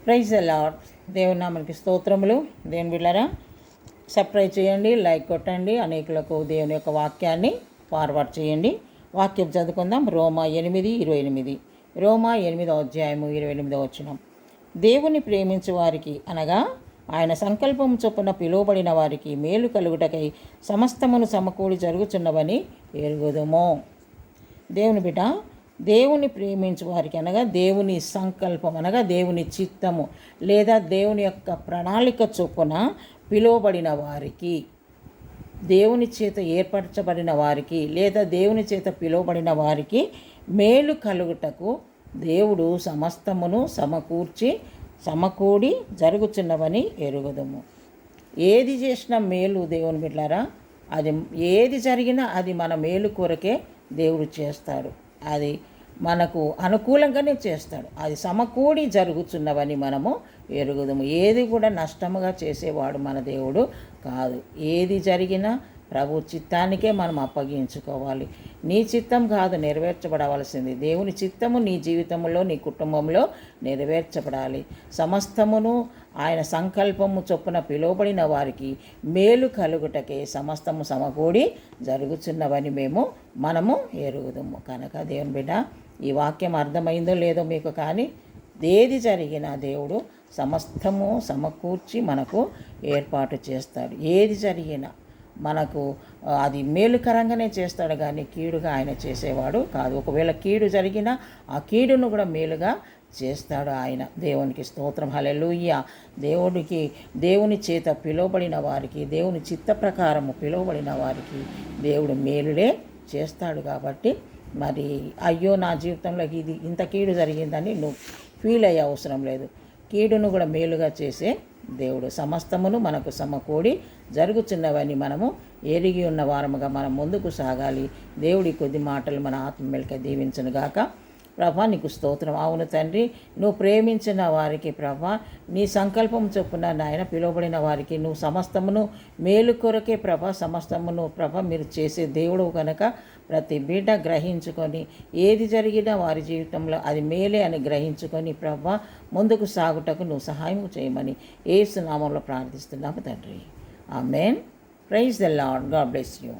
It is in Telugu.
Praise the lord. దేవుని నామమునకి స్తోత్రములు. దేవుని బిడ్డలారా, సబ్స్క్రైబ్ చేయండి, లైక్ కొట్టండి, అనేకులకు దేవుని యొక్క వాక్యాన్ని ఫార్వర్డ్ చేయండి. వాక్యం చదువుకుందాం. రోమా 8:28. రోమా 8:28. దేవుని ప్రేమించు వారికి అనగా ఆయన సంకల్పం చొప్పున పిలువబడిన వారికి మేలు కలుగుటకై సమస్తమును సమకూడి జరుగుచున్నవని ఎరుగుదుము. దేవుని బిడ్డ, దేవుని ప్రేమించు వారికి అనగా దేవుని సంకల్పం అనగా దేవుని చిత్తము లేదా దేవుని యొక్క ప్రణాళిక చొప్పున పిలువబడిన వారికి, దేవుని చేత ఏర్పరచబడిన వారికి లేదా దేవుని చేత పిలువబడిన వారికి మేలు కలుగుటకు దేవుడు సమస్తమును సమకూడి జరుగుచున్నవని ఎరుగుదుము. ఏది చేసినా మేలు దేవుని బిడ్డలారా, అది ఏది జరిగినా అది మన మేలు కొరకే దేవుడు చేస్తాడు. అది మనకు అనుకూలంగానే చేస్తాడు. అది సమకూడి జరుగుతున్నవని మనము ఎరుగుదుము. ఏది కూడా నష్టముగా చేసేవాడు మన దేవుడు కాదు. ఏది జరిగినా ప్రభు చిత్తానికే మనం అప్పగించుకోవాలి. నీ చిత్తం కాదు నెరవేర్చబడవలసింది, దేవుని చిత్తము నీ జీవితంలో నీ కుటుంబంలో నెరవేర్చబడాలి. సమస్తమును ఆయన సంకల్పము చొప్పున పిలువబడిన వారికి మేలు కలుగుటకే సమస్తము సమకూడి జరుగుతున్నవని మనము ఎరుగుదుము. కనుక దేవుని బిడ్డ, ఈ వాక్యం అర్థమైందో లేదో మీకు, కానీ ఏది జరిగినా దేవుడు సమస్తము సమకూర్చి మనకు ఏర్పాటు చేస్తాడు. ఏది జరిగినా మనకు అది మేలుకరంగానే చేస్తాడు, కానీ కీడుగా ఆయన చేసేవాడు కాదు. ఒకవేళ కీడు జరిగినా ఆ కీడును కూడా మేలుగా చేస్తాడు ఆయన. దేవునికి స్తోత్రం. హల్లెలూయా. దేవుని చేత పిలువబడిన వారికి, దేవుని చిత్త ప్రకారము పిలువబడిన వారికి దేవుడు మేలులే చేస్తాడు. కాబట్టి మరి అయ్యో నా జీవితంలో ఇది ఇంత కీడు జరిగిందని నువ్వు ఫీల్ అయ్యే అవసరం లేదు. కీడును కూడా మేలుగా చేసే దేవుడు. సమస్తమును మనకు సమకూడి జరుగుతున్నవని మనము ఎరిగి ఉన్న వారముగా మనం ముందుకు సాగాలి. దేవుడి కొద్ది మాటలు మన ఆత్మ మెలక దీవించును గాక. ప్రభా, నీకు స్తోత్రం. అవును తండ్రి, నువ్వు ప్రేమించిన వారికి ప్రభా, నీ సంకల్పం చొప్పున నాయన పిలువబడిన వారికి నువ్వు సమస్తమును మేలు కొరకే ప్రభా, సమస్తమును ప్రభా మీరు చేసే దేవుడు కనుక ప్రతి బిడ్డ గ్రహించుకొని ఏది జరిగినా వారి జీవితంలో అది మేలే అని గ్రహించుకొని ప్రభా ముందుకు సాగుటకు నువ్వు సహాయం చేయమని యేసు నామములో ప్రార్థిస్తున్నాము తండ్రి. Amen. Praise the lord. God bless you.